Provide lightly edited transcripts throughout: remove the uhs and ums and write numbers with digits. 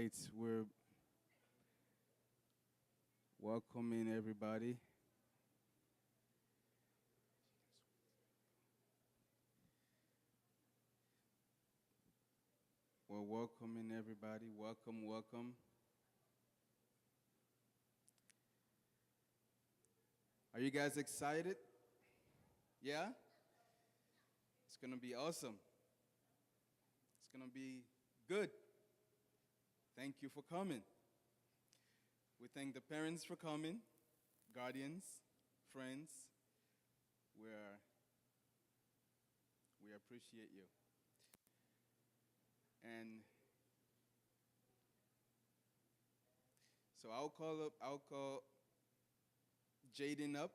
right, we're welcoming everybody. We're welcoming everybody. Welcome, welcome. Are you guys excited? Yeah? It's going to be awesome. It's going to be good. Thank you for coming. We thank the parents for coming, guardians, friends. We're, we appreciate you. And so I'll call Jaden up.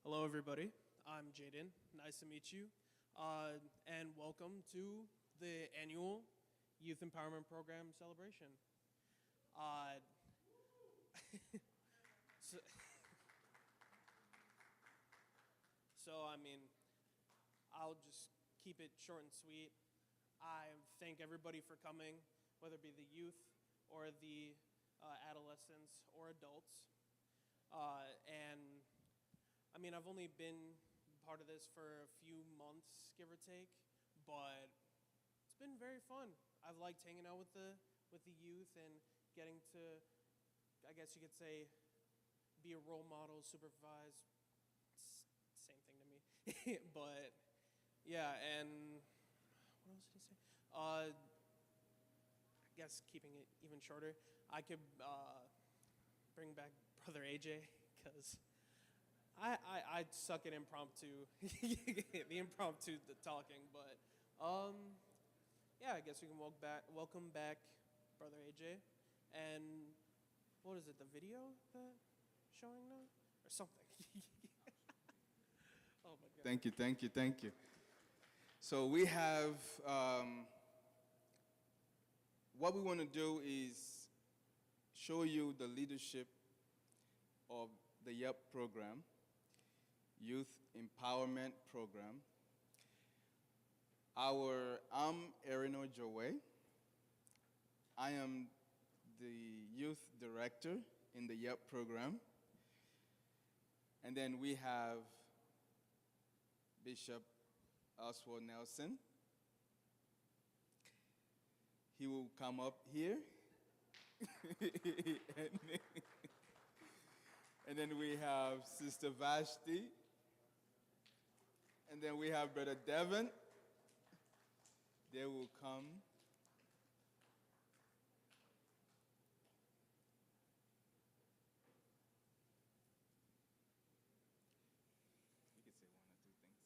Hello, everybody. I'm Jaden. Nice to meet you. And welcome to the annual Youth Empowerment Program celebration. Uh, so, I mean, I'll just keep it short and sweet. I thank everybody for coming, whether it be the youth or the adolescents or adults. And I mean, I've only been part of this for a few months, give or take, but it's been very fun. I've liked hanging out with the youth and getting to, I guess you could say, be a role model, supervise. It's same thing to me, but yeah. And what else did he say? I guess keeping it even shorter, I could bring back Brother AJ because I suck at impromptu, the impromptu the talking, but yeah, I guess we can welcome back Brother AJ, and what is it, the video that showing now or something? Oh my god. Thank you, thank you, thank you. So we have, what we want to do is show you the leadership of the YEP program, Youth Empowerment Program. I'm Erino Jowe. I am the youth director in the YEP program. And then we have Bishop Oswald Nelson. He will come up here. and then we have Sister Vashti. And then we have Brother Devin. They will come. You can say one or two things.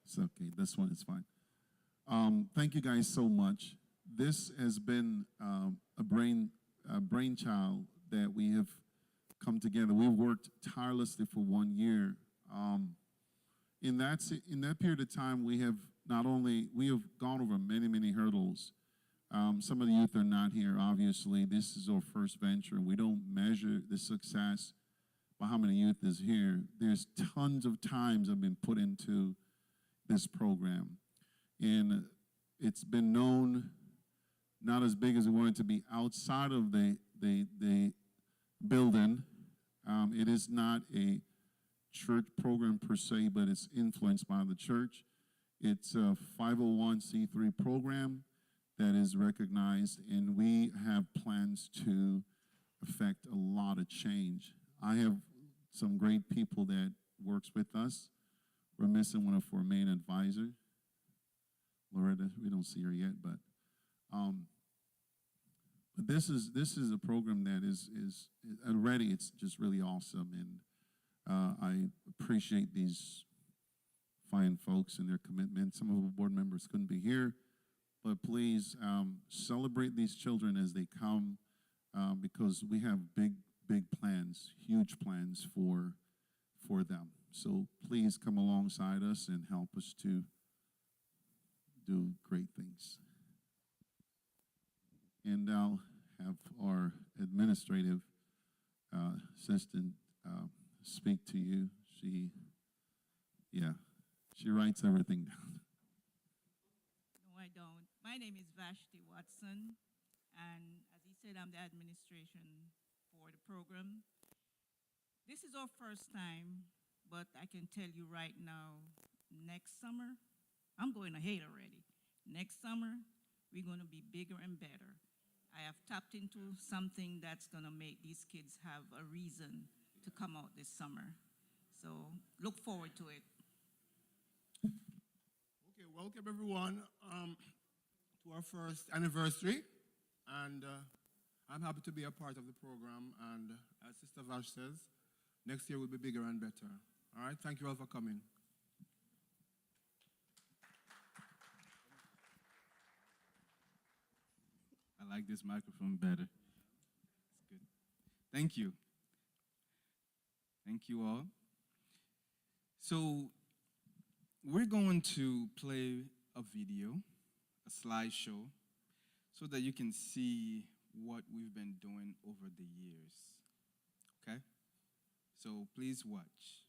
It's okay. This one is fine. Thank you guys so much. This has been a brainchild that we have come together. We've worked tirelessly for 1 year. In that period of time, we have gone over many hurdles. Some of the youth are not here. Obviously, this is our first venture. We don't measure the success by how many youth is here. There's tons of times have been put into this program. And it's been known, not as big as we want it to be, outside of the building. It is not a church program per se, but it's influenced by the church. It's a 501c3 program that is recognized, and we have plans to affect a lot of change. I have some great people that works with us. We're missing one of our main advisors, Loretta. We don't see her yet, but this is a program that is already, it's just really awesome, and I appreciate these fine folks and their commitment. Some of our board members couldn't be here, but please celebrate these children as they come, because we have big plans, huge plans for for them. So please come alongside us and help us to do great things. And I'll have our administrative assistant speak to you. She writes everything down. No, I don't. My name is Vashti Watson, and as he said, I'm the administration for the program. This is our first time, but I can tell you right now, next summer, I'm going ahead already. Next summer, we're going to be bigger and better. I have tapped into something that's going to make these kids have a reason to come out this summer. So look forward to it. Okay, welcome everyone to our first anniversary, and I'm happy to be a part of the program. And as Sister Vash says, next year will be bigger and better. All right, thank you all for coming. I like this microphone better. It's good. Thank you. Thank you all. So, we're going to play a video, a slideshow, so that you can see what we've been doing over the years. Okay? So, please watch.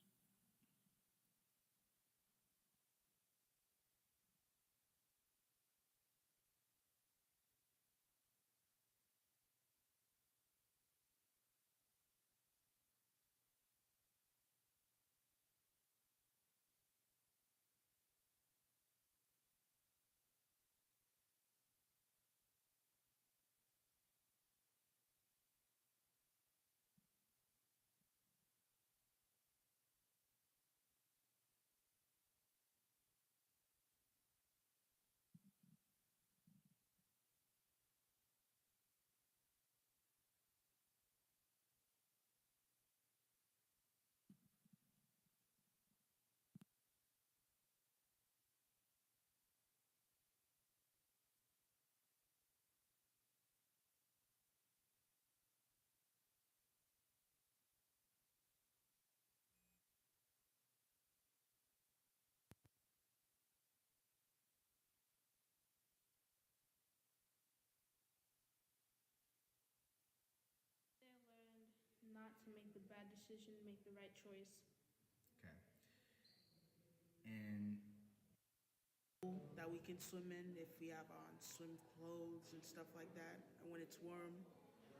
They learned not to make the bad decision, make the right choice. Okay. And that we can swim in if we have on swim clothes and stuff like that. And when it's warm,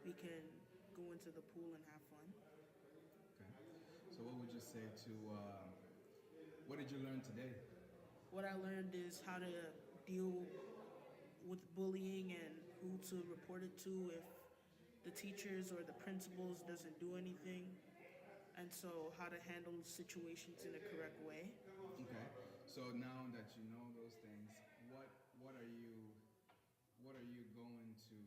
we can go into the pool and have fun. okay. So, what would you say to? What did you learn today? What I learned is how to deal with bullying and who to report it to if the teachers or the principals doesn't do anything. And so how to handle situations in a correct way. Okay. So now that you know those things, what are you going to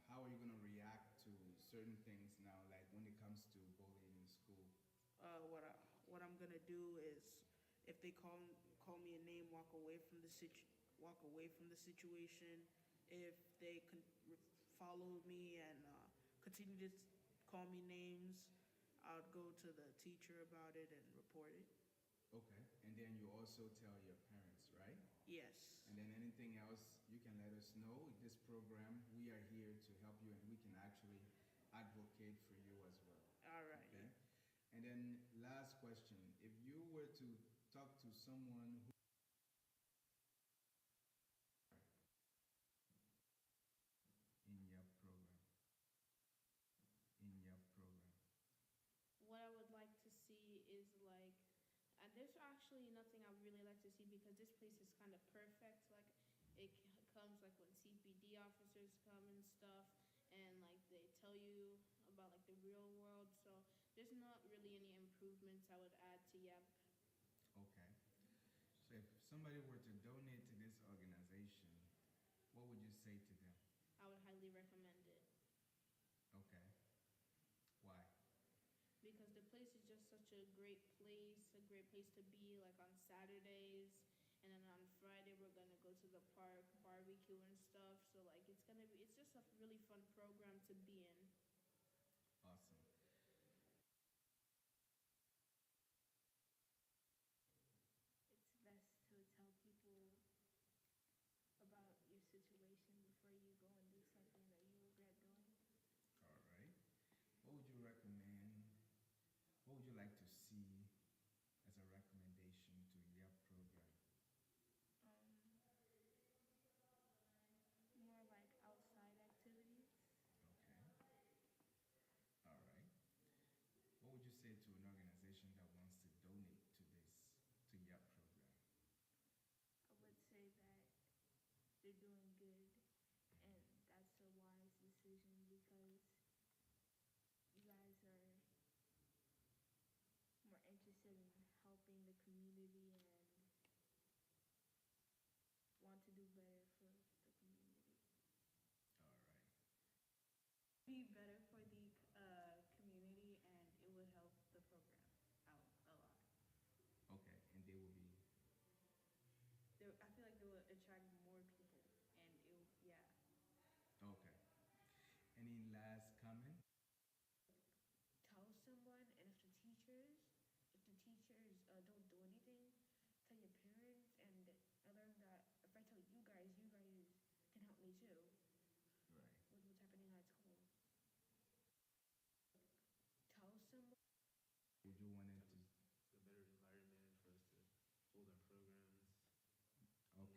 how are you going to react to certain things now, like when it comes to bullying in school? What I'm gonna do is, if they call me a name, walk away from the situation. If they follow me and continue to call me names, I'll go to the teacher about it and report it. Okay. And then you also tell your parents, right? Yes. And then anything else you can let us know. This program, we are here to help you, and we can actually advocate for you as well. All right. Okay. And then last question: if you were to talk to someone who in your program, What I would like to see is like, there's actually nothing I would really like to see because this place is kind of perfect. Like, it comes like when CPD officers come and stuff, and like they tell you about like the real world. So there's not really any improvements I would add to YEP. Okay. So if somebody were to donate to this organization, what would you say to them? I would highly recommend it Okay. Why? because the place is just such a great place to be. Like on Saturdays, and then on Friday we're gonna go to the park, barbecue and stuff. So like it's just a really fun program to be in. Awesome. I feel like it will attract more people, and yeah. Okay. Any last comment? Tell someone, and if the teachers don't do anything, tell your parents. And I learned that if I tell you guys can help me too Right. with what's happening at school. Tell someone. Would you want it to? It's a better environment for us to hold our programs. Okay. More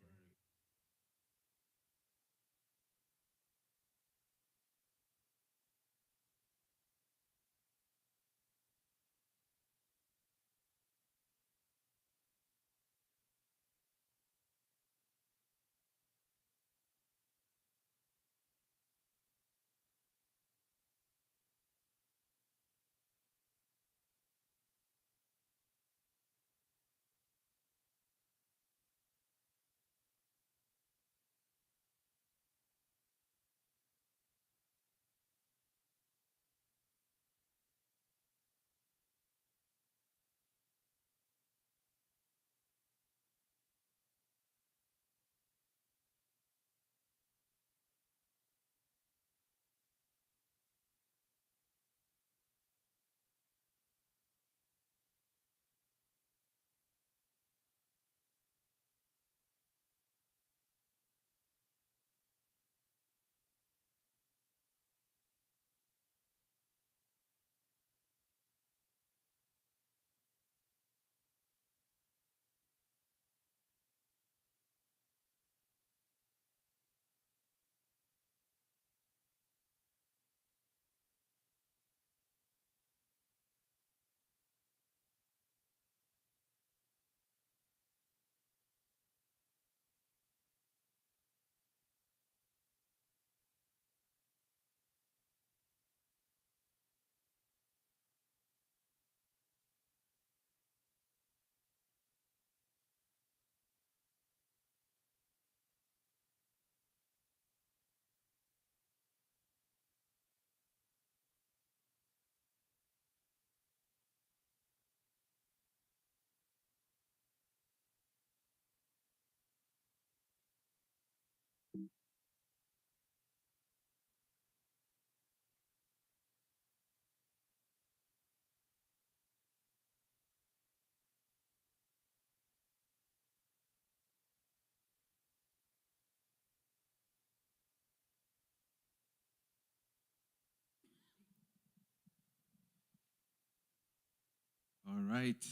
All right.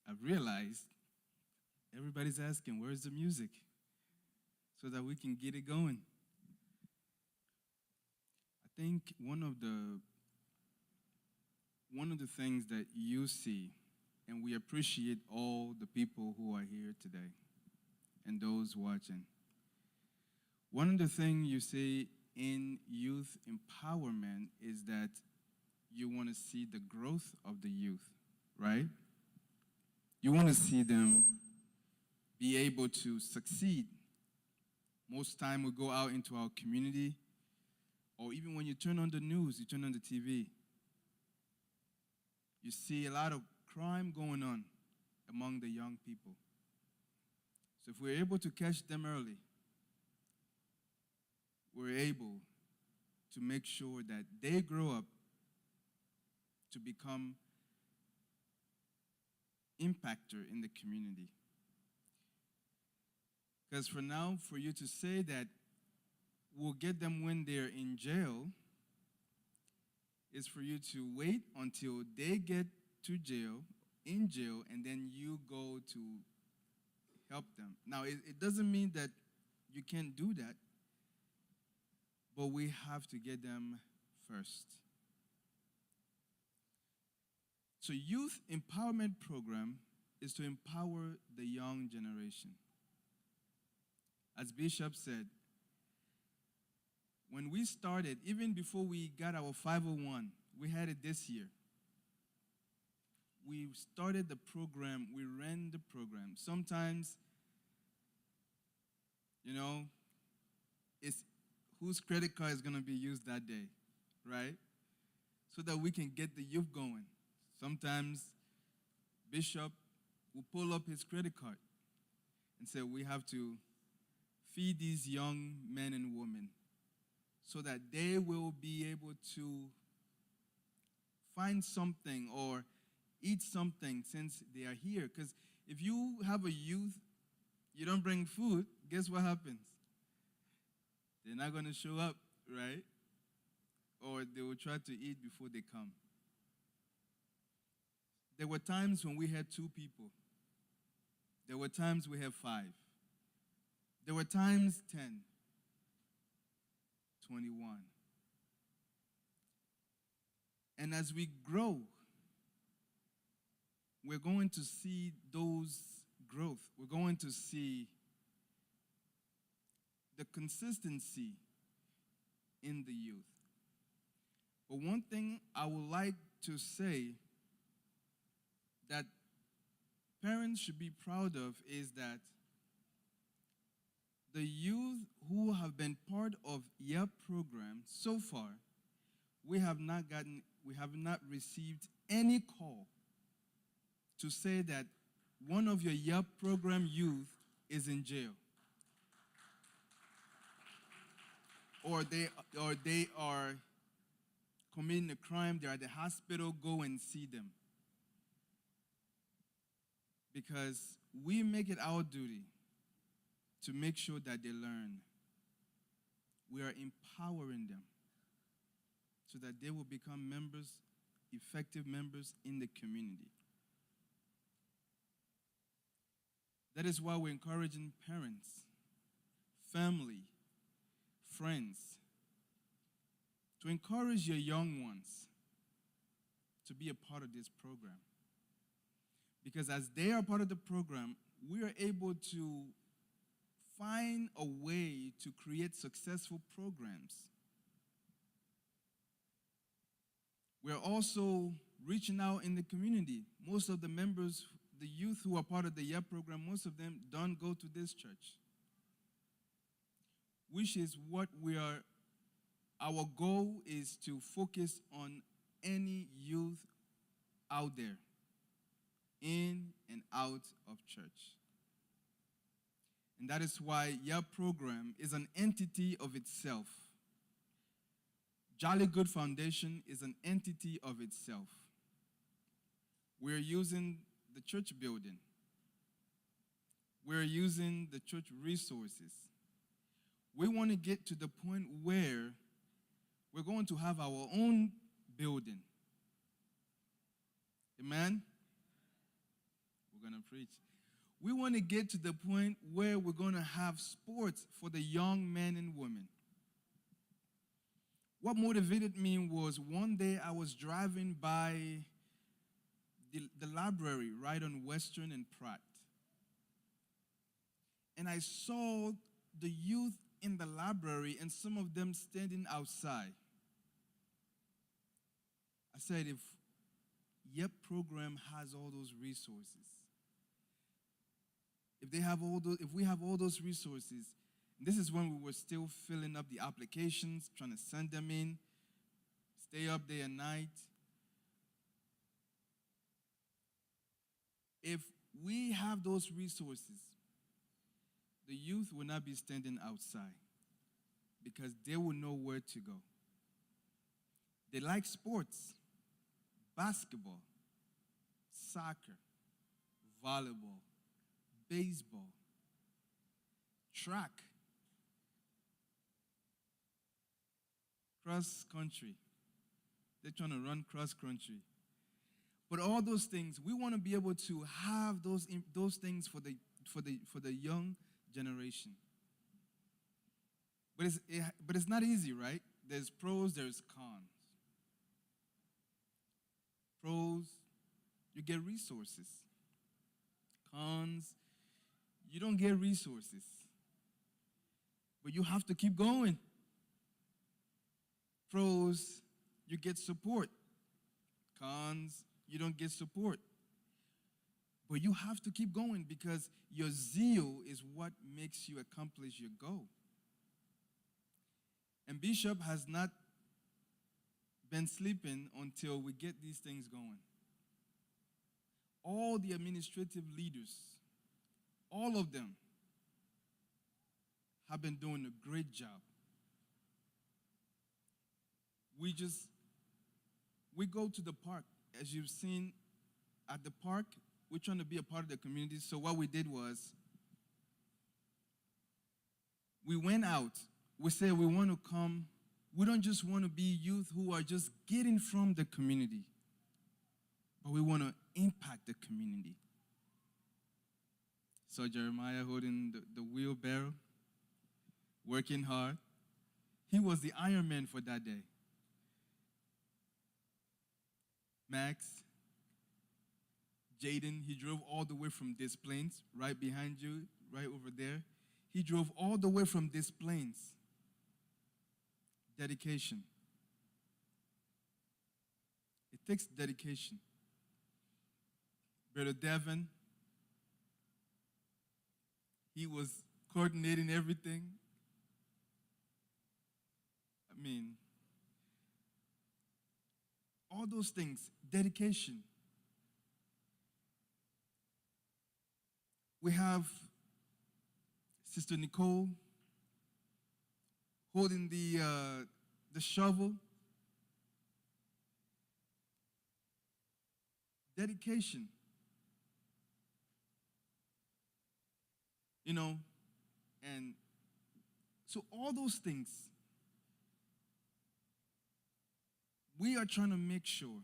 I've realized everybody's asking, where's the music? So that we can get it going. I think one of the things that you see, and we appreciate all the people who are here today and those watching. One of the things you see in youth empowerment is that you want to see the growth of the youth, right? You want to see them be able to succeed. Most time we go out into our community, or even when you turn on the news, you turn on the TV, you see a lot of crime going on among the young people. So if we're able to catch them early, we're able to make sure that they grow up to become impactor in the community. Because for now, for you to say that we'll get them when they're in jail is for you to wait until they get to jail, in jail, and then you go to help them. Now, it doesn't mean that you can't do that, but we have to get them first. So youth empowerment program is to empower the young generation. As Bishop said, when we started, even before we got our 501, we had it this year. We started the program, we ran the program. Sometimes, it's whose credit card is going to be used that day, right? So that we can get the youth going. Sometimes Bishop will pull up his credit card and said we have to feed these young men and women so that they will be able to find something or eat something since they are here. Because if you have a youth, you don't bring food, guess what happens? They're not going to show up, right? Or they will try to eat before they come. There were times when we had 2 people. There were times we had 5. There were times 10, 21. And as we grow, we're going to see those growth. We're going to see the consistency in the youth. But one thing I would like to say that parents should be proud of is that the youth who have been part of YEP program so far, we have not received any call to say that one of your YEP program youth is in jail. Or they are committing a crime, they're at the hospital, go and see them. Because we make it our duty to make sure that they learn. We are empowering them so that they will become members, effective members in the community. That is why we're encouraging parents, family, friends, to encourage your young ones to be a part of this program. Because as they are part of the program, we are able to find a way to create successful programs. We're also reaching out in the community. Most of the members, the youth who are part of the YEP program, most of them don't go to this church, which is what our goal is to focus on any youth out there, in and out of church. And that is why YEP program is an entity of itself. Jolly Good Foundation is an entity of itself. We're using the church building. We're using the church resources. We want to get to the point where we're going to have our own building. Amen? We're going to preach. We want to get to the point where we're going to have sports for the young men and women. What motivated me was one day I was driving by the library right on Western and Pratt. And I saw the youth in the library and some of them standing outside. I said, if YEP program has all those resources, if we have all those resources, this is when we were still filling up the applications, trying to send them in, stay up day and night. If we have those resources, the youth will not be standing outside because they will know where to go. They like sports, basketball, soccer, volleyball, baseball, track, cross country. They're trying to run cross country. But all those things, we want to be able to have those things for the young generation. But it's not easy, right? There's pros, there's cons. Pros, you get resources. Cons, you don't get resources. But you have to keep going. Pros, you get support. Cons, you don't get support. But you have to keep going because your zeal is what makes you accomplish your goal. And Bishop has not been sleeping until we get these things going. All the administrative leaders, all of them, have been doing a great job. We go to the park. As you've seen at the park, we're trying to be a part of the community. So what we did was we went out. We said we want to come. We don't just want to be youth who are just getting from the community, but we want to impact the community. So Jeremiah holding the wheelbarrow, working hard. He was the Iron Man for that day. Max, Jaden, he drove all the way from Des Plaines, right behind you, right over there. He drove all the way from Des Plaines. Dedication. It takes dedication. Brother Devin, he was coordinating everything. I mean, all those things, dedication. We have Sister Nicole holding the shovel. Dedication. You know, and so all those things, we are trying to make sure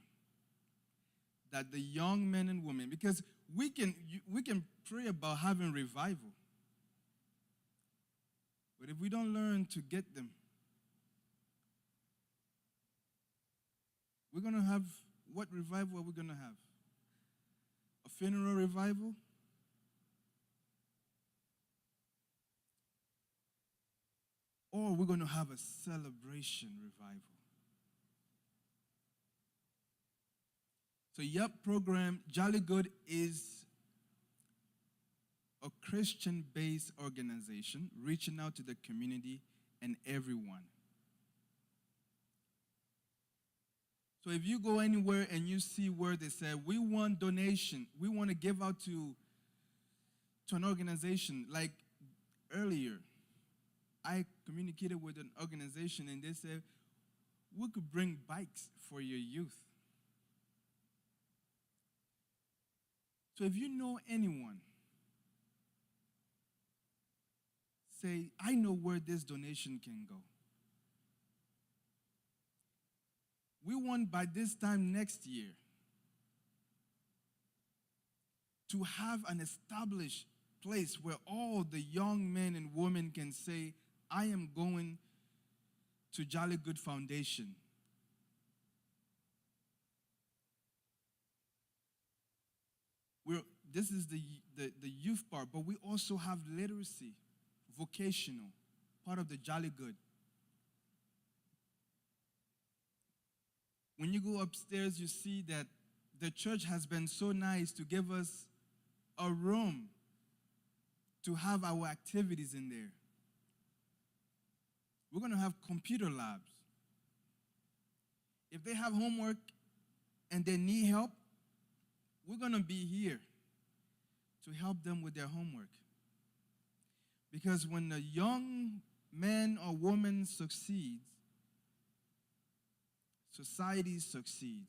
that the young men and women, because we can pray about having revival, but if we don't learn to get them, we're going to have, what revival are we going to have? A funeral revival? Or we're going to have a celebration revival? So YUP program, Jolly Good, is a Christian-based organization reaching out to the community and everyone. So if you go anywhere and you see where they say, we want donation, we want to give out to an organization, like earlier, I communicated with an organization and they said, we could bring bikes for your youth. So if you know anyone, say, I know where this donation can go. We want by this time next year to have an established place where all the young men and women can say, I am going to Jolly Good Foundation. This is the youth part, but we also have literacy, vocational, part of the Jolly Good. When you go upstairs, you see that the church has been so nice to give us a room to have our activities in there. We're going to have computer labs. If they have homework and they need help, we're going to be here to help them with their homework. Because when a young man or woman succeeds, society succeeds.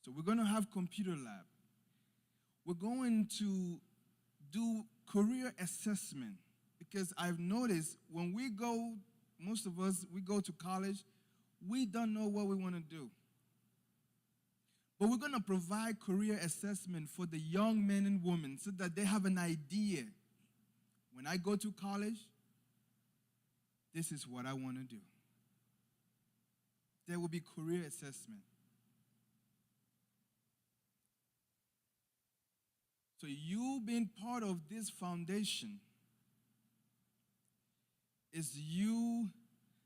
So we're going to have computer lab. We're going to do career assessment, because I've noticed when we go, most of us, we go to college, we don't know what we want to do. But we're going to provide career assessment for the young men and women so that they have an idea. When I go to college, this is what I want to do. There will be career assessment. So you being part of this foundation is you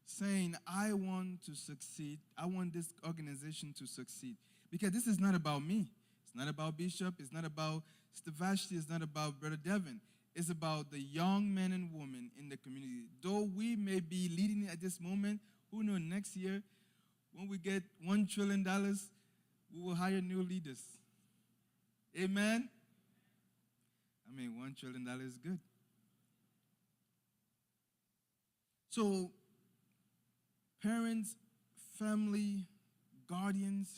saying, I want to succeed. I want this organization to succeed. Because this is not about me. It's not about Bishop. It's not about Stavashti. It's not about Brother Devin. It's about the young men and women in the community. Though we may be leading at this moment, who knows, next year, when we get $1 trillion, we will hire new leaders. Amen? I mean, $1 trillion is good. So, parents, family, guardians,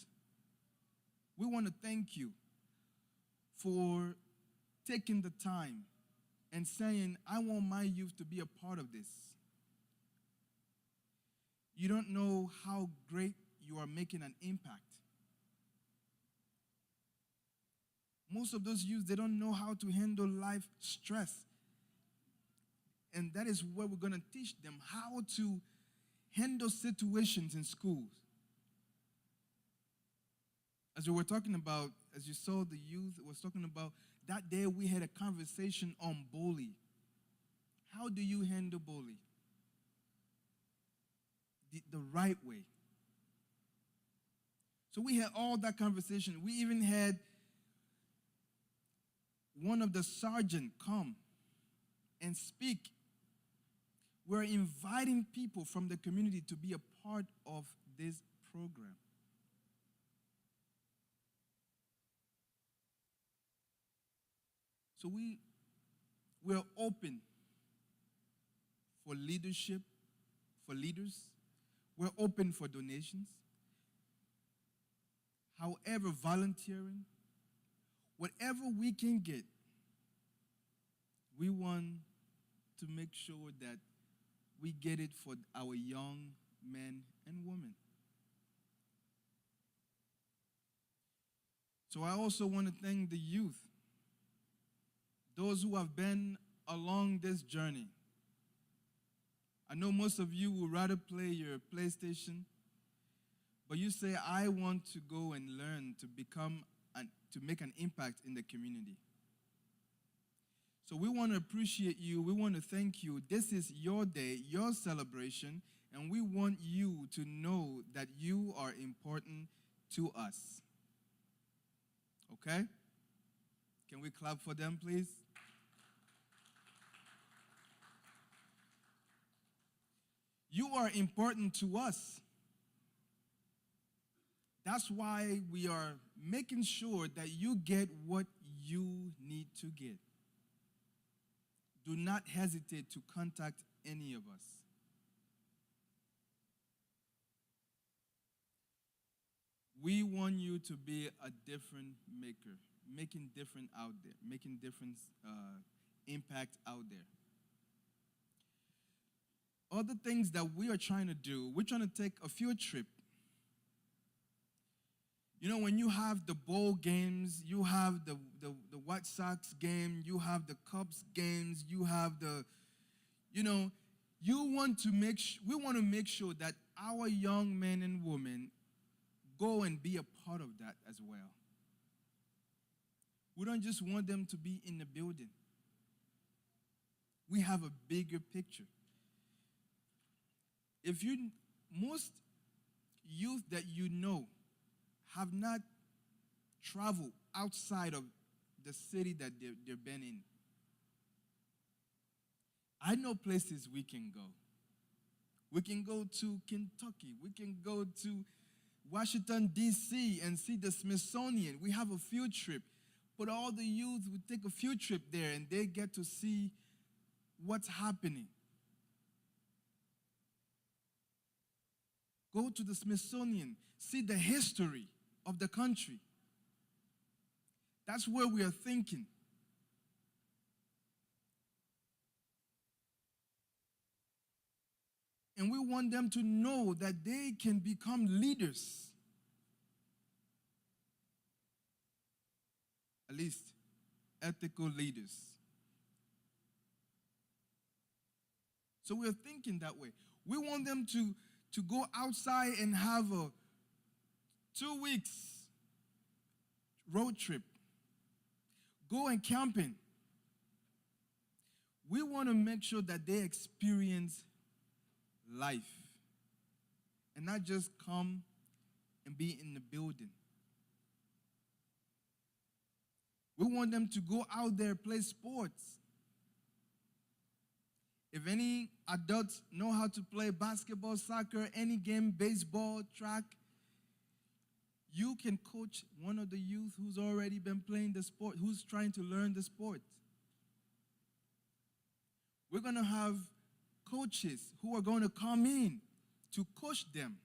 we want to thank you for taking the time and saying, I want my youth to be a part of this. You don't know how great you are making an impact. Most of those youth, they don't know how to handle life stress. And that is where we're going to teach them how to handle situations in schools. As we were talking about, as you saw the youth was talking about, that day we had a conversation on bullying. How do you handle bullying? The right way. So we had all that conversation. We even had one of the sergeants come and speak. We're inviting people from the community to be a part of this program. So we're open for leadership, for leaders. We're open for donations. However, volunteering, whatever we can get, we want to make sure that we get it for our young men and women. So I also want to thank the youth, those who have been along this journey. I know most of you would rather play your PlayStation, but you say, I want to go and learn to to make an impact in the community. So we want to appreciate you. We want to thank you. This is your day, your celebration, and we want you to know that you are important to us. Okay? Can we clap for them, please? You are important to us. That's why we are making sure that you get what you need to get. Do not hesitate to contact any of us. We want you to be a difference maker, making difference out there, making difference impact out there. Other things that we are trying to do, we're trying to take a field trip. You know, when you have the bowl games, you have the White Sox game, you have the Cubs games, you have we want to make sure that our young men and women go and be a part of that as well. We don't just want them to be in the building. We have a bigger picture. Most youth that you know have not traveled outside of the city that they've been in. I know places we can go. We can go to Kentucky. We can go to Washington, D.C. and see the Smithsonian. We have a field trip. But all the youth would take a field trip there and they get to see what's happening. Go to the Smithsonian, see the history of the country. That's where we are thinking. And we want them to know that they can become leaders. At least ethical leaders. So we're thinking that way. We want them to go outside and have a 2 weeks road trip. Go and camping. We want to make sure that they experience life and not just come and be in the building. We want them to go out there, play sports. If any adults know how to play basketball, soccer, any game, baseball, track, you can coach one of the youth who's already been playing the sport, who's trying to learn the sport. We're going to have coaches who are going to come in to coach them.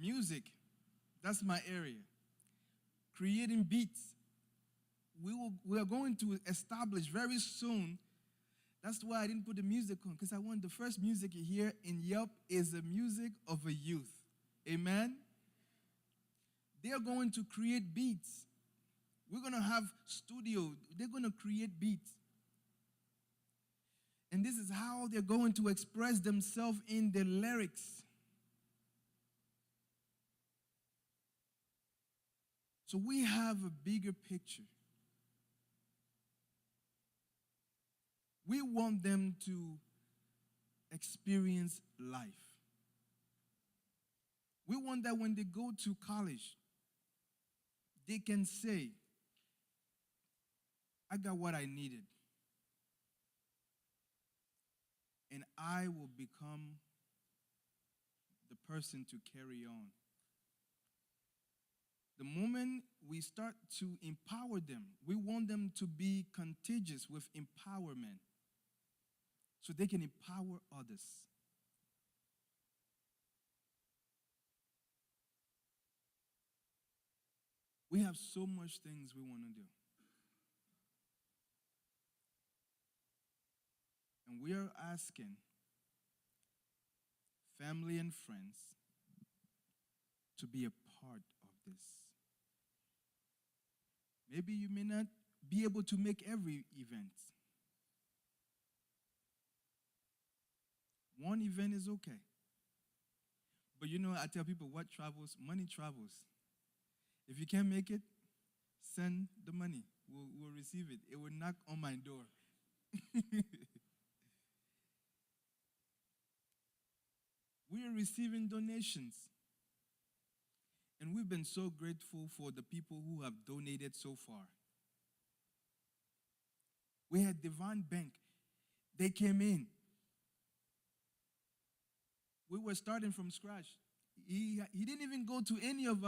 Music, that's my area. Creating beats. We are going to establish very soon. That's why I didn't put the music on, because I want the first music you hear in Yelp is the music of a youth. Amen? They are going to create beats. We're going to have studio. They're going to create beats. And this is how they're going to express themselves in the lyrics. So we have a bigger picture. We want them to experience life. We want that when they go to college, they can say, I got what I needed. And I will become the person to carry on. The moment we start to empower them, we want them to be contagious with empowerment so they can empower others. We have so much things we want to do. And we are asking family and friends to be a part of this. Maybe you may not be able to make every event. One event is okay. But you know, I tell people what travels, money travels. If you can't make it, send the money. We'll receive it. It will knock on my door. We are receiving donations. And we've been so grateful for the people who have donated so far. We had Divine Bank. They came in. We were starting from scratch. He didn't even go to any of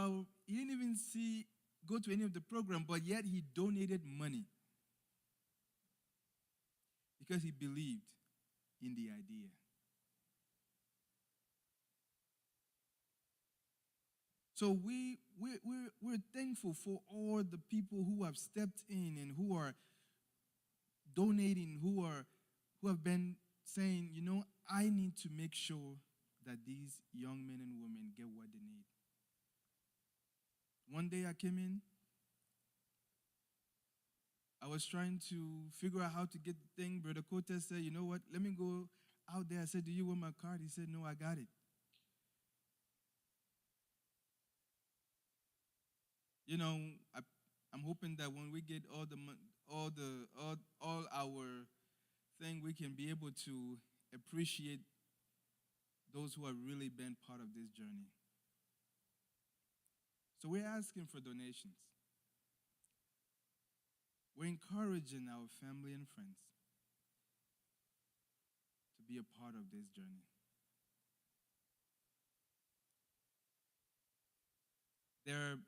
the program, but yet he donated money because he believed in the idea. So we're thankful for all the people who have stepped in and who are donating, who have been saying, you know, I need to make sure that these young men and women get what they need. One day I came in, I was trying to figure out how to get the thing. Brother Cortez said, you know what, let me go out there. I said, do you want my card? He said, no, I got it. You know, I'm hoping that when we get all our thing, we can be able to appreciate those who have really been part of this journey. So we're asking for donations. We're encouraging our family and friends to be a part of this journey. There are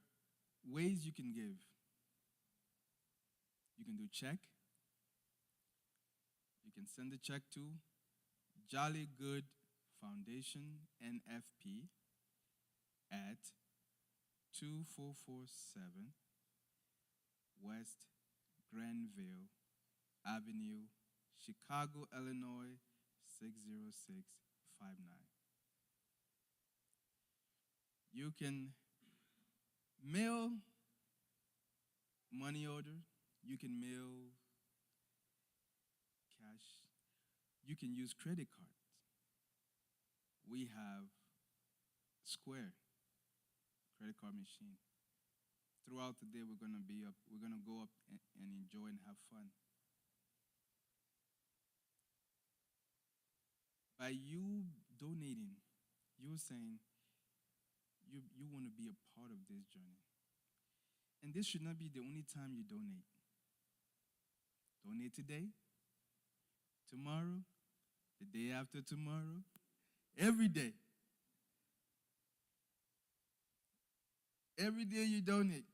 ways you can give. You can do check. You can send a check to Jolly Good Foundation, NFP, at 2447 West Granville Avenue, Chicago, Illinois, 60659. You can mail money order. You can mail cash. You can use credit cards. We have Square credit card machine. Throughout the day, we're going to go up and enjoy and have fun. By you donating, you're saying you want to be a part of this journey. And this should not be the only time you donate. Donate today, tomorrow, the day after tomorrow, every day. Every day you donate.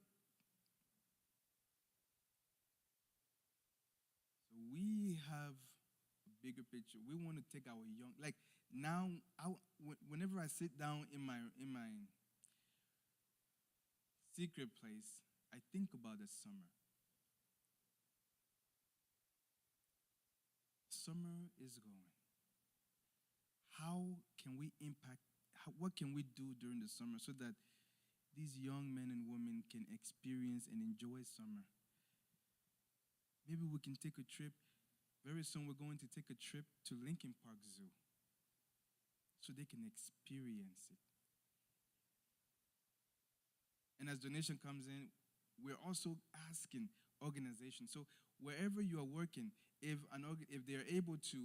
So we have bigger picture. We want to take our young, like now, whenever I sit down in my secret place, I think about the summer. Summer is going. How can we impact, what can we do during the summer so that these young men and women can experience and enjoy summer? Maybe we can take a trip. Very soon we're going to take a trip to Lincoln Park Zoo so they can experience it. And as donation comes in, we're also asking organizations. So wherever you are working, if they're able to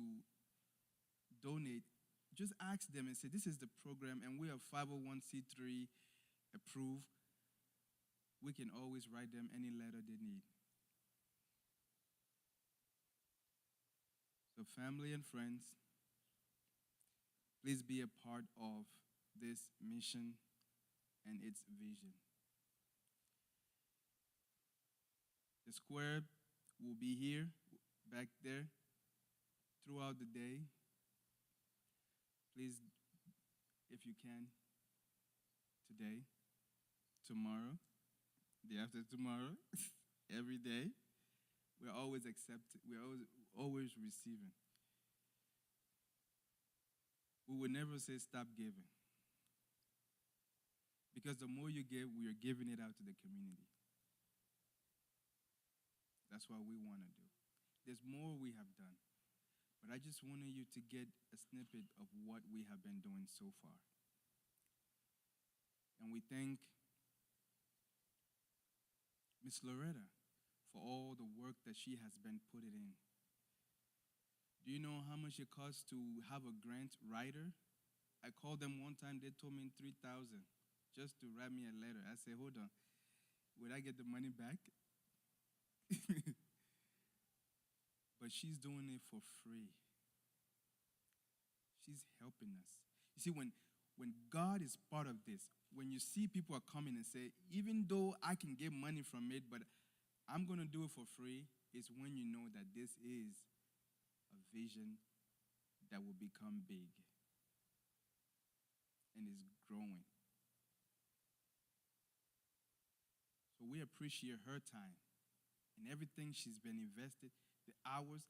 donate, just ask them and say, this is the program, and we are 501c3 approved. We can always write them any letter they need. So family and friends, please be a part of this mission and its vision. The square will be here, back there, throughout the day. Please, if you can, today, tomorrow, day after tomorrow, every day, we're always accepting, we're always receiving. We will never say stop giving. Because the more you give, we are giving it out to the community. That's what we want to do. There's more we have done. But I just wanted you to get a snippet of what we have been doing so far. And we thank Miss Loretta for all the work that she has been putting in. Do you know how much it costs to have a grant writer? I called them one time, they told me $3,000 just to write me a letter. I said, hold on, would I get the money back? But she's doing it for free. She's helping us. You see, when God is part of this, when you see people are coming and say, even though I can get money from it, but I'm going to do it for free, it's when you know that this is a vision that will become big and is growing. So we appreciate her time and everything she's been invested, the hours.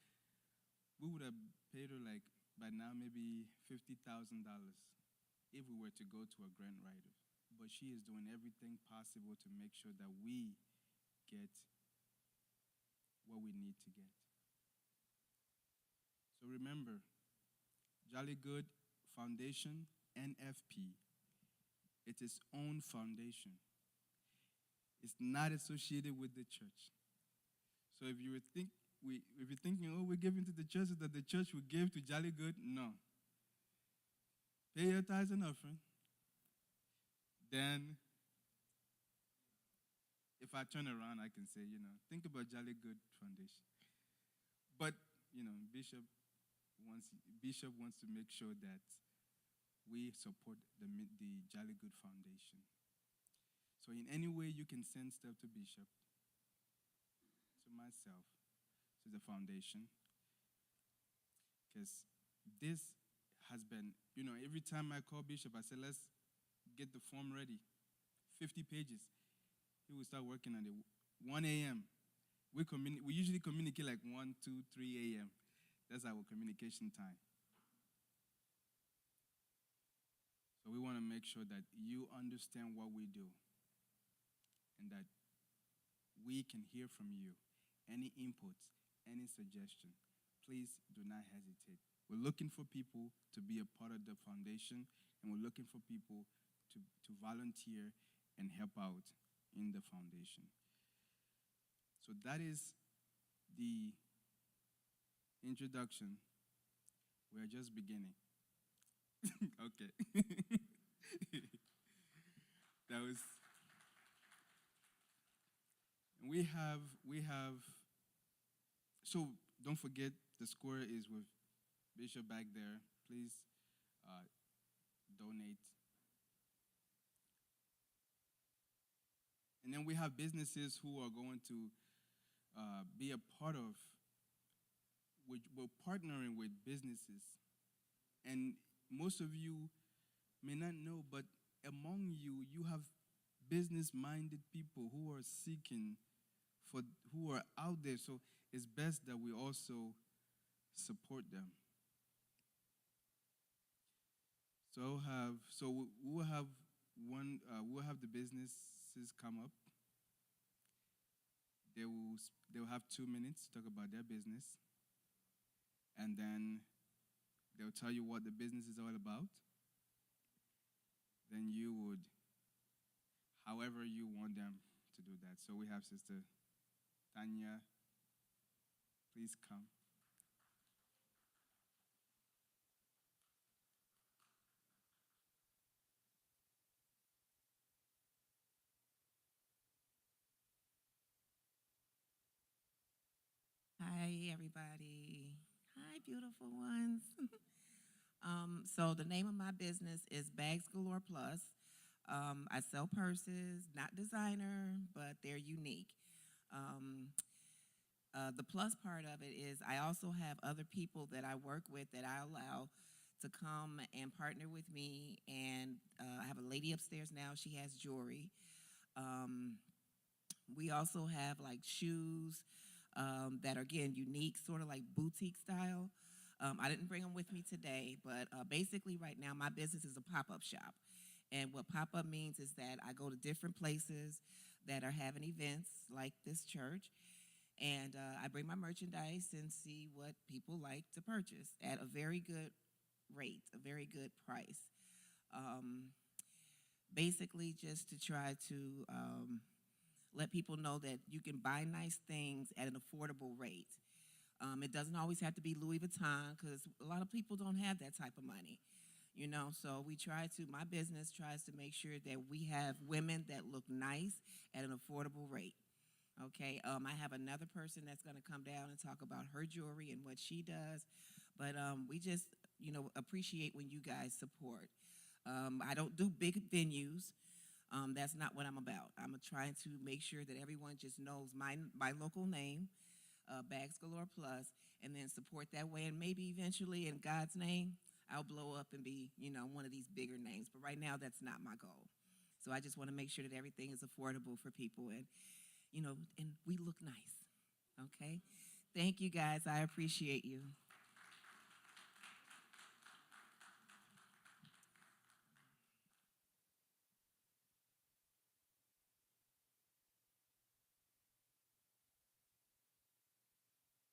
We would have paid her like by now maybe $50,000 if we were to go to a grant writer. But she is doing everything possible to make sure that we get what we need to get. So remember, Jolly Good Foundation, NFP, it's its own foundation. It's not associated with the church. So if you're thinking, oh, we're giving to the church so that the church will give to Jolly Good, no. Pay your tithes and offering. Then, if I turn around, I can say, think about Jolly Good Foundation. But, Bishop wants to make sure that we support the Jolly Good Foundation. So in any way you can send stuff to Bishop, to myself, to the foundation, because this has been, every time I call Bishop, I say, let's get the form ready. 50 pages. He will start working on it. 1 a.m. We usually communicate like 1, 2, 3 a.m. That's our communication time. So we want to make sure that you understand what we do and that we can hear from you. Any inputs, any suggestion, please do not hesitate. We're looking for people to be a part of the foundation, and we're looking for people to volunteer and help out in the foundation. So that is the introduction. We're just beginning. Okay. That was. We have. So don't forget, the square is with Bishop back there. Please donate. And then we have businesses who are going to be a part of we're partnering with businesses, and most of you may not know, but among you, you have business-minded people who are seeking for, who are out there. So it's best that we also support them. We'll have we'll have the businesses come up. They'll have 2 minutes to talk about their business, and then they'll tell you what the business is all about. Then you would, however you want them to do that. So we have Sister Tanya. Please come. Hi, everybody. Hi, beautiful ones. So the name of my business is Bags Galore Plus. I sell purses, not designer, but they're unique. The plus part of it is I also have other people that I work with that I allow to come and partner with me. And I have a lady upstairs now. She has jewelry. We also have like shoes that are, again, unique, sort of like boutique style. I didn't bring them with me today, but basically right now my business is a pop-up shop. And what pop-up means is that I go to different places that are having events like this church, and I bring my merchandise and see what people like to purchase at a very good rate, a very good price. Basically just to try to let people know that you can buy nice things at an affordable rate. It doesn't always have to be Louis Vuitton, because a lot of people don't have that type of money, you know. So we try to, my business tries to make sure that we have women that look nice at an affordable rate. Okay, I have another person that's going to come down and talk about her jewelry and what she does, but we just, you know, appreciate when you guys support. I don't do big venues. That's not what I'm about. I'm trying to make sure that everyone just knows my local name, Bags Galore Plus, and then support that way. And maybe eventually, in God's name, I'll blow up and be, you know, one of these bigger names. But right now, that's not my goal. So I just want to make sure that everything is affordable for people, and, you know, and we look nice. Okay? Thank you, guys. I appreciate you.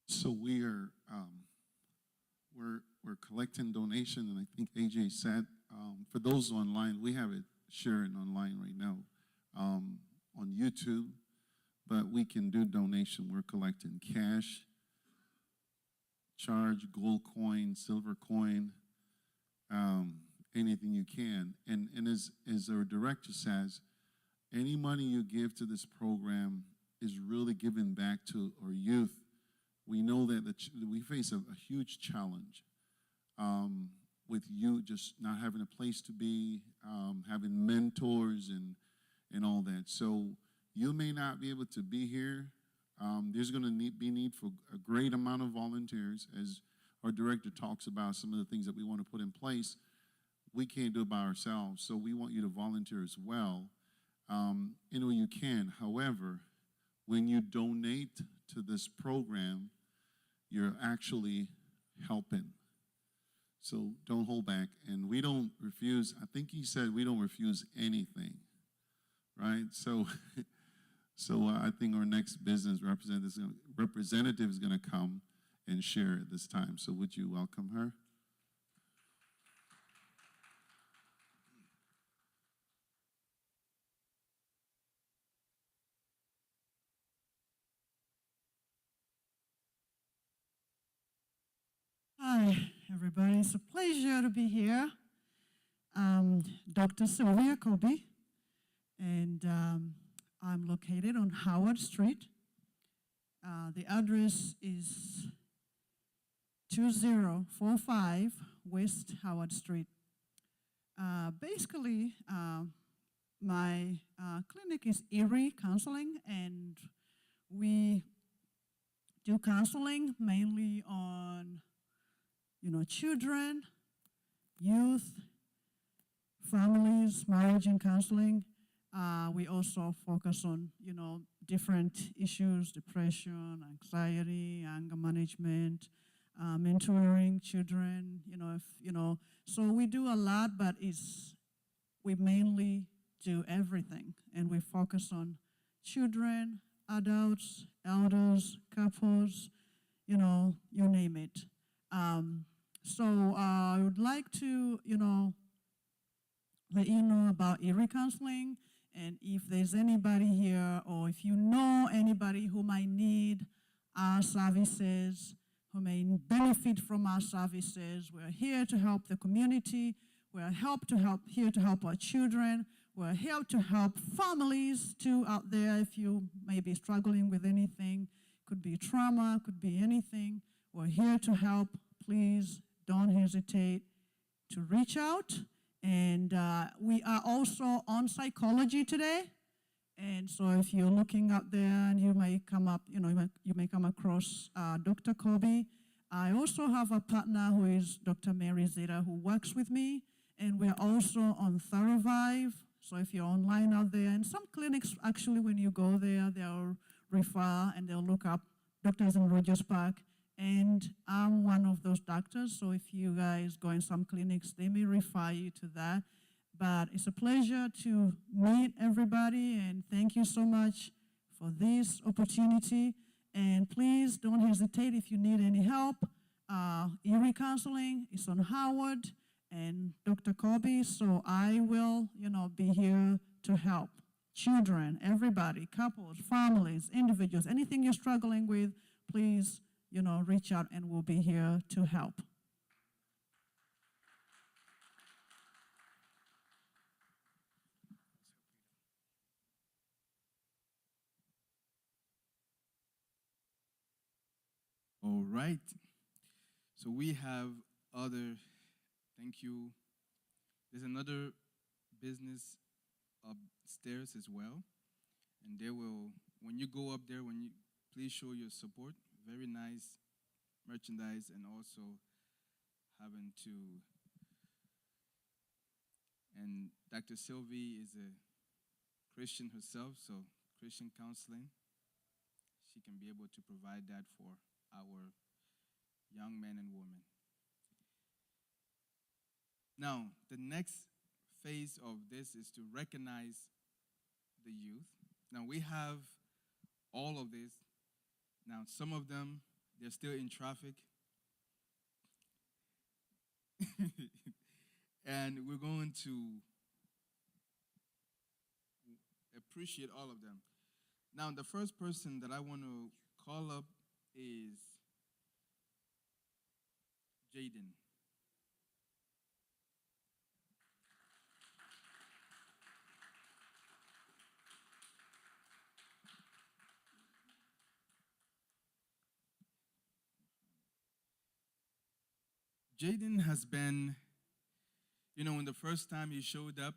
So we're collecting donation, and I think AJ said for those online, we have it sharing online right now on YouTube, but we can do donation. We're collecting cash, charge, gold coin, silver coin, anything you can. And as our director says, any money you give to this program is really giving back to our youth. We know that we face a huge challenge with you just not having a place to be, having mentors and all that. So you may not be able to be here. There's going to be need for a great amount of volunteers. As our director talks about some of the things that we want to put in place, we can't do it by ourselves. So we want you to volunteer as well. You know, you can. However, when you donate to this program, you're actually helping. So don't hold back. And we don't refuse. I think he said we don't refuse anything, right? So, I think our next business representative is going to come and share at this time. So would you welcome her? Hi, everybody. It's a pleasure to be here. Dr. Sylvia Kobe, and I'm located on Howard Street. The address is 2045 West Howard Street. Basically, my clinic is Erie Counseling, and we do counseling mainly on, children, youth, families, marriage and counseling. We also focus on, different issues, depression, anxiety, anger management, mentoring children, so we do a lot, but we mainly do everything, and we focus on children, adults, elders, couples, you name it. So I would like to, let you know about Erie Counseling, and if there's anybody here, or if you know anybody who might need our services, who may benefit from our services, we're here to help the community. We're here to help our children. We're here to help families too out there. If you may be struggling with anything, could be trauma, could be anything. We're here to help. Please don't hesitate to reach out. And we are also on psychology today. And so if you're looking out there and you may come up, you may come across Dr. Kobe. I also have a partner who is Dr. Mary Zeta, who works with me. And we're also on Thorovive. So if you're online out there, and some clinics, actually, when you go there, they'll refer and they'll look up doctors in Rogers Park. And I'm one of those doctors, so if you guys go in some clinics, they may refer you to that. But it's a pleasure to meet everybody, and thank you so much for this opportunity. And please don't hesitate if you need any help. Erie Counseling is on Howard and Dr. Kobe, so I will, be here to help. Children, everybody, couples, families, individuals, anything you're struggling with, please, reach out and we'll be here to help. All right. So we have thank you. There's another business upstairs as well. And when you go up there, please show your support. Very nice merchandise, and also and Dr. Sylvie is a Christian herself, so Christian counseling. She can be able to provide that for our young men and women. Now, the next phase of this is to recognize the youth. Now, we have all of this. Now, some of them, they're still in traffic. And we're going to appreciate all of them. Now, the first person that I want to call up is Jaden. Jaden has been, when the first time he showed up,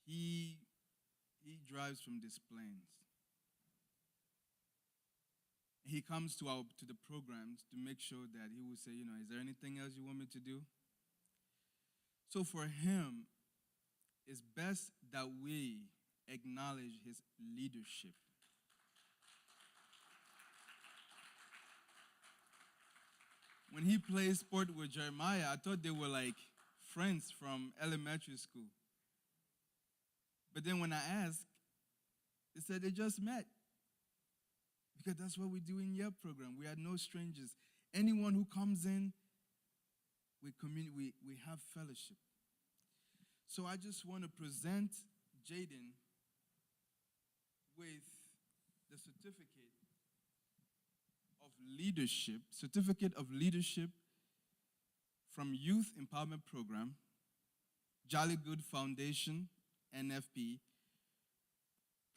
he drives from Des Plaines. He comes to the programs to make sure that he will say, is there anything else you want me to do? So for him, it's best that we acknowledge his leadership. When he played sport with Jeremiah, I thought they were like friends from elementary school. But then when I asked, they said they just met. Because that's what we do in your program. We are no strangers. Anyone who comes in, we have fellowship. So I just want to present Jaden with the certificate of leadership from Youth Empowerment Program, Jolly Good Foundation, NFP,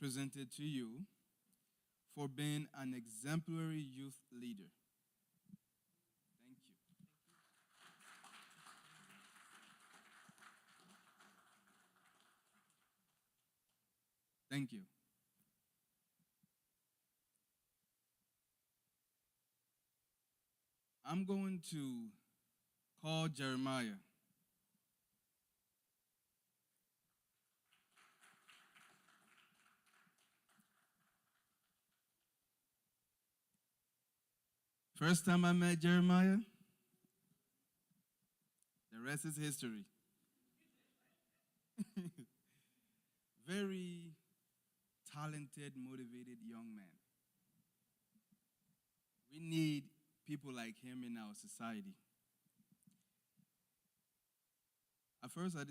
presented to you for being an exemplary youth leader. Thank you. Thank you. I'm going to call Jeremiah. First time I met Jeremiah, the rest is history. Very talented, motivated young man. We need people like him in our society. At first, I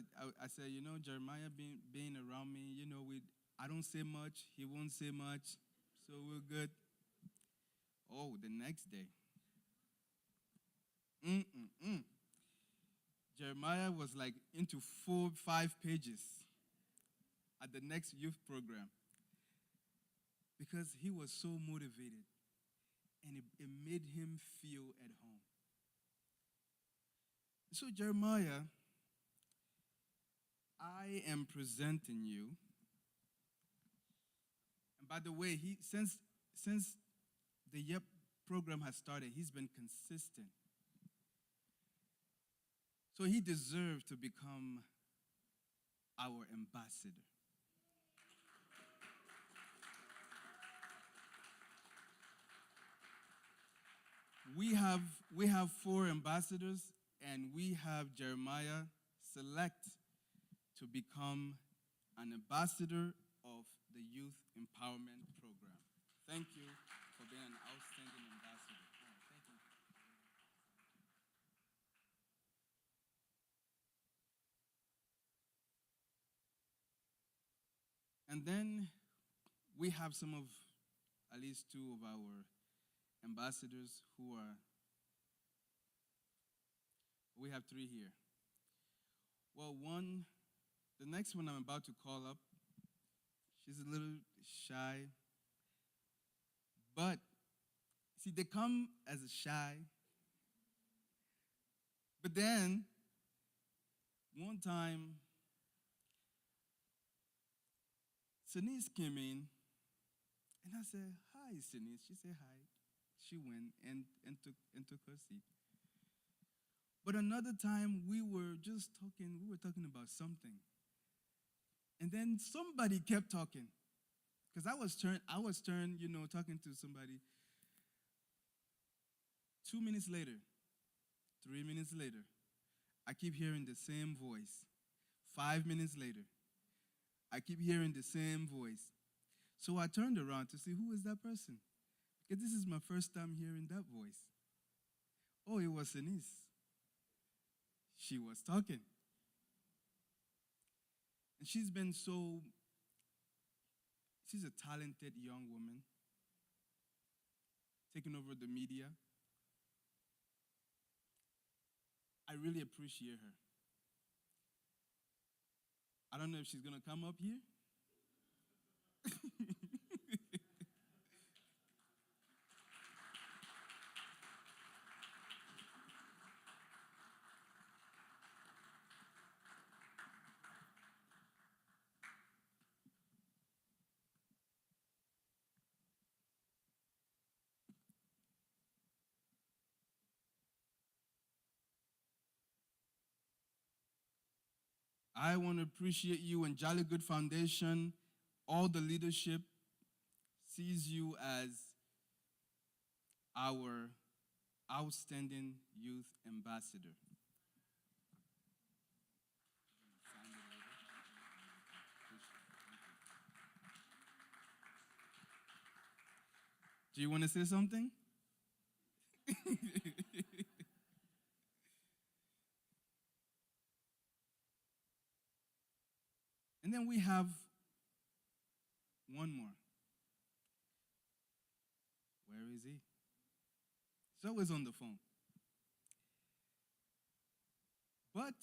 said, Jeremiah being around me, I don't say much, he won't say much, so we're good. Oh, the next day. Jeremiah was like into 4-5 pages at the next youth program because he was so motivated and it made him feel at home. So, Jeremiah, I am presenting you. And by the way, since the YEP program has started, he's been consistent. So he deserves to become our ambassador. We have 4 ambassadors, and we have Jeremiah select to become an ambassador of the Youth Empowerment Program. Thank you for being an outstanding ambassador. Thank you. And then we have at least 2 of our ambassadors we have 3 here. Well, the next one I'm about to call up, she's a little shy. But, see, they come as shy. But then, one time, Sinise came in, and I said, "Hi, Sinise." She said hi. She went and took her seat. But another time, we were talking about something. And then somebody kept talking. Because I was turned, talking to somebody. 2 minutes later, 3 minutes later, I keep hearing the same voice. 5 minutes later, I keep hearing the same voice. So I turned around to see who is that person. Because this is my first time hearing that voice. Oh, it was Sinise. She was talking. And she's a talented young woman, taking over the media. I really appreciate her. I don't know if she's going to come up here. I want to appreciate you and Jolly Good Foundation. All the leadership sees you as our outstanding youth ambassador. Do you want to say something? And then we have one more. Where is he? He's always on the phone. But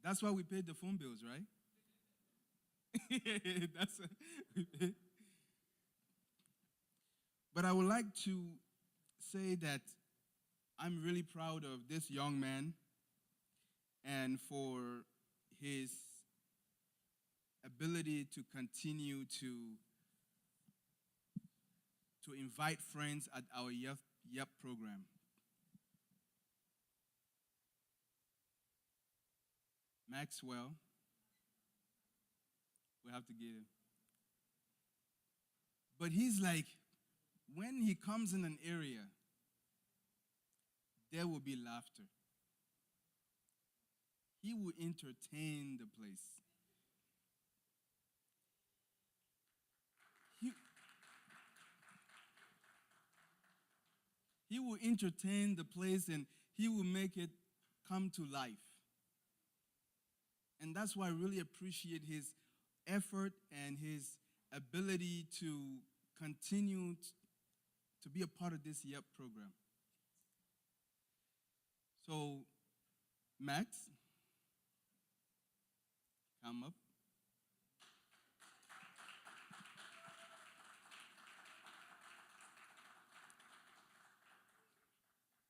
that's why we paid the phone bills, right? But I would like to say that I'm really proud of this young man and for his ability to continue to invite friends at our YEP program. Maxwell. We have to get him. But he's like, when he comes in an area, there will be laughter. He will entertain the place. He will entertain the place and he will make it come to life. And that's why I really appreciate his effort and his ability to continue to be a part of this YEP program. So, Max, come up.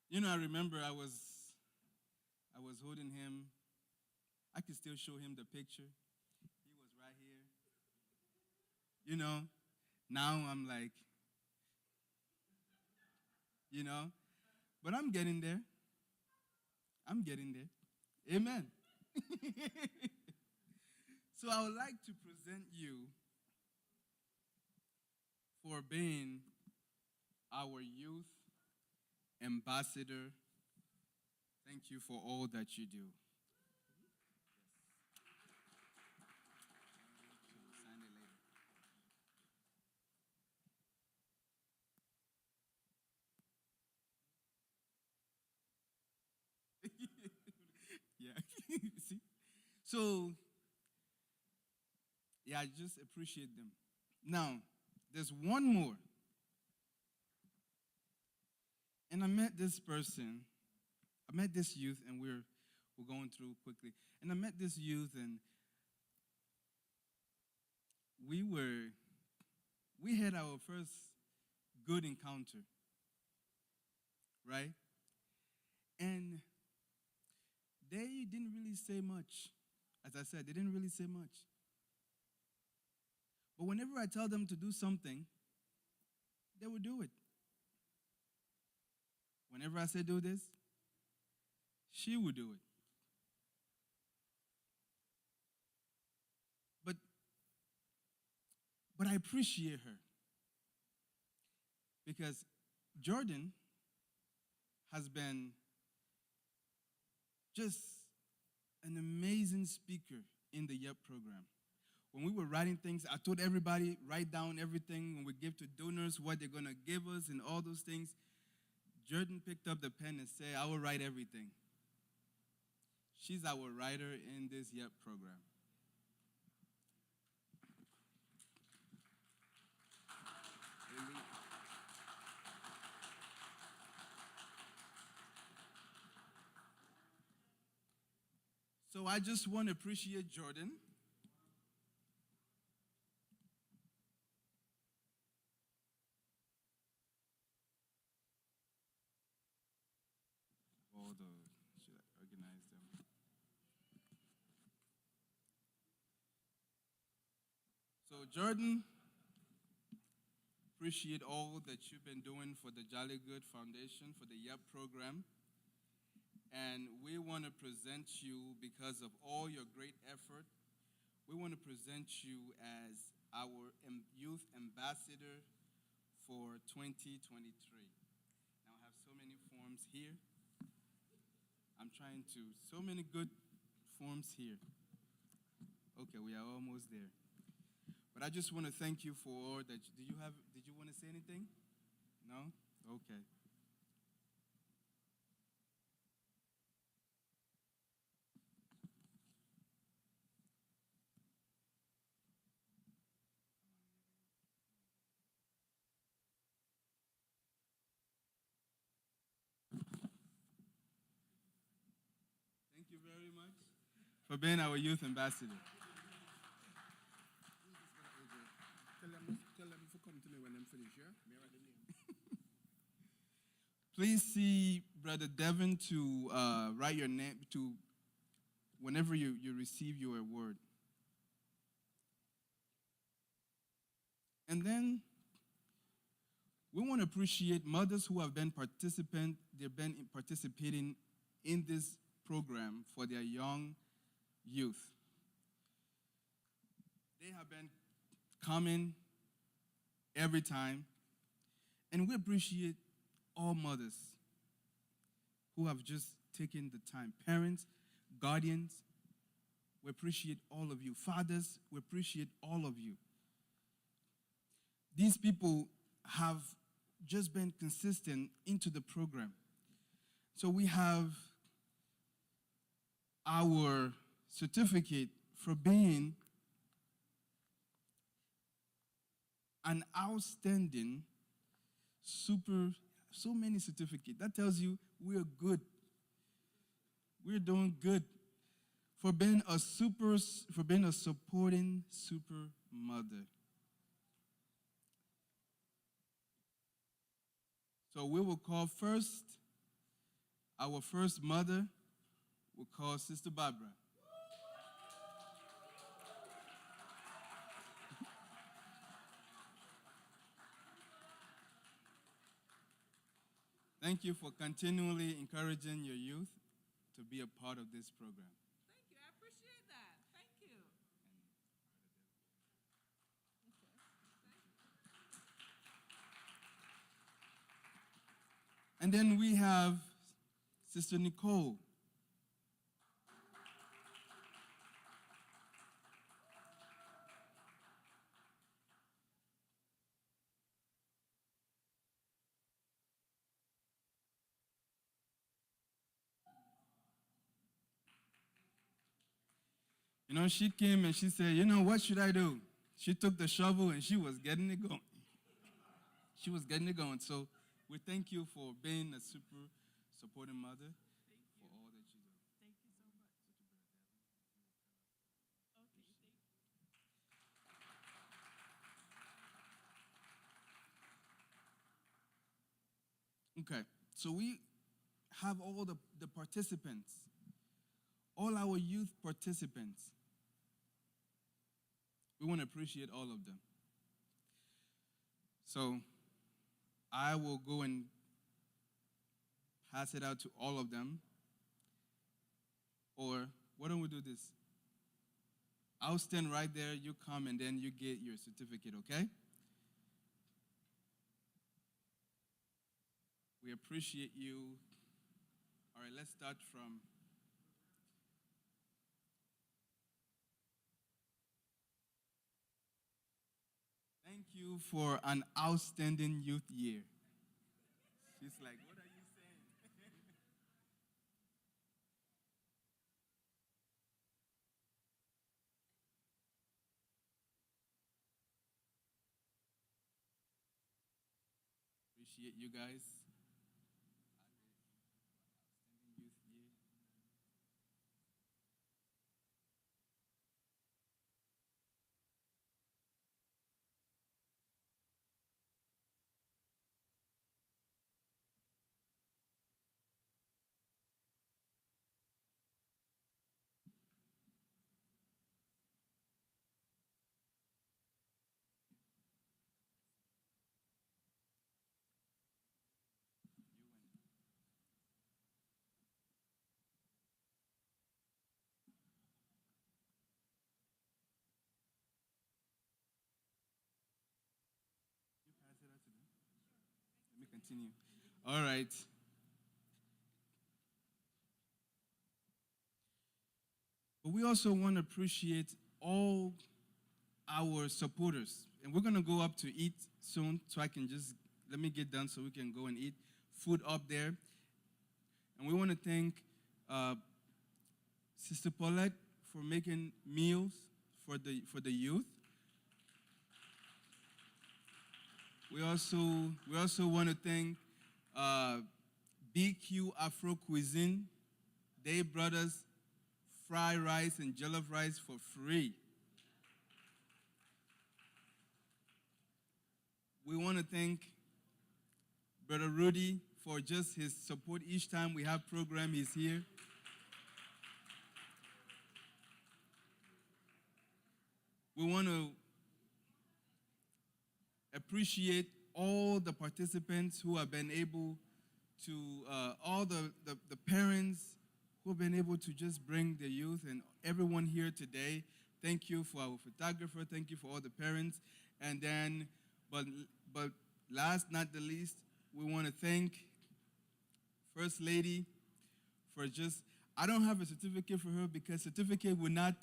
You know, I remember I was holding him. I could still show him the picture. He was right here. You know, now I'm like, you know, but I'm getting there. I'm getting there. Amen. So I would like to present you for being our youth ambassador. Thank you for all that you do. Sign it later. Yeah. See? So, yeah, I just appreciate them. Now, there's one more. And I met this person. I met this youth, and we're going through quickly. And I met this youth, and we had our first good encounter, right? And they didn't really say much. As I said, they didn't really say much. But whenever I tell them to do something, they will do it. Whenever I say do this, she will do it. But I appreciate her because Jordan has been just an amazing speaker in the YEP program. When we were writing things, I told everybody, write down everything when we give to donors, what they're going to give us and all those things. Jordan picked up the pen and said, I will write everything. She's our writer in this YEP program. So I just want to appreciate Jordan. Should I organize them? So Jordan, appreciate all that you've been doing for the Jolly Good Foundation, for the YEP program. And we want to present you, because of all your great effort, we want to present you as our youth ambassador for 2023. Now I have so many forms here. So many good forms here. Okay, we are almost there. But I just want to thank you for all that. Did you want to say anything? No? Okay. Thank you very much for being our youth ambassador. Tell them to come to me when I'm finished, yeah? Me write the name. Please see Brother Devin to write your name to whenever you receive your award. And then we want to appreciate mothers who have been participating in this program for their young youth. They have been coming every time, and we appreciate all mothers who have just taken the time. Parents, guardians, we appreciate all of you. Fathers, we appreciate all of you. These people have just been consistent into the program. So we have our certificate for being an outstanding so many certificates. That tells you we're good. We're doing good for being a supporting super mother. So we will call first, our first mother, we'll call Sister Barbara. Thank you for continually encouraging your youth to be a part of this program. Thank you. I appreciate that. Thank you. And then we have Sister Nicole. You know, she came and she said, what should I do? She took the shovel and she was getting it going. She was getting it going. So we thank you for being a super supporting mother for all that you do. Thank you so much. Okay, so we have all the participants, all our youth participants. We want to appreciate all of them. So I will go and pass it out to all of them. Or why don't we do this? I'll stand right there, you come, and then you get your certificate, okay? We appreciate you. All right, let's start from thank you for an outstanding youth year. She's like, what are you saying? Appreciate you guys. Outstanding youth year. You pass it out to them. Let me continue. All right. But we also want to appreciate all our supporters. And we're going to go up to eat soon, so I can just, let me get done so we can go and eat food up there. And we want to thank Sister Paulette for making meals for the youth. We also want to thank BQ Afro Cuisine. They brought us fried rice and jollof rice for free. We want to thank Brother Rudy for just his support each time we have program, he's here. We want to appreciate all the participants who have been able to, all the parents who have been able to just bring the youth and everyone here today. Thank you for our photographer. Thank you for all the parents. And then, but last not the least, we want to thank First Lady for just, I don't have a certificate for her because certificate would not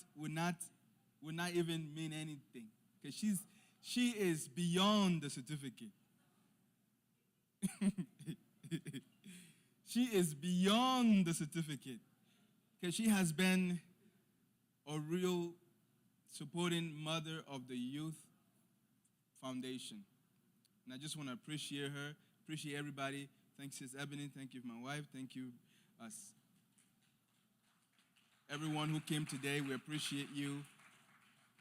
even mean anything. Because she is beyond the certificate. She is beyond the certificate. Because she has been a real supporting mother of the Youth Foundation. And I just want to appreciate her, appreciate everybody. Thanks, Sis Ebony. Thank you, my wife. Thank you, everyone who came today. We appreciate you.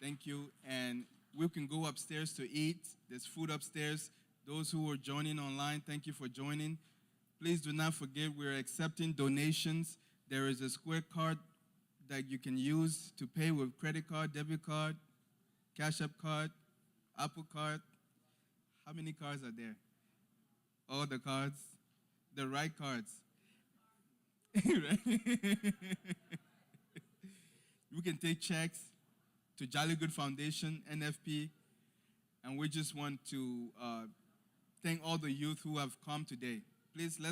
Thank you. And we can go upstairs to eat. There's food upstairs. Those who are joining online, thank you for joining. Please do not forget we're accepting donations. There is a Square card that you can use to pay with credit card, debit card, Cash App card, Apple card. How many cards are there? All the cards, the right cards. Right? We can take checks to Jolly Good Foundation, NFP, and we just want to thank all the youth who have come today. Please, let's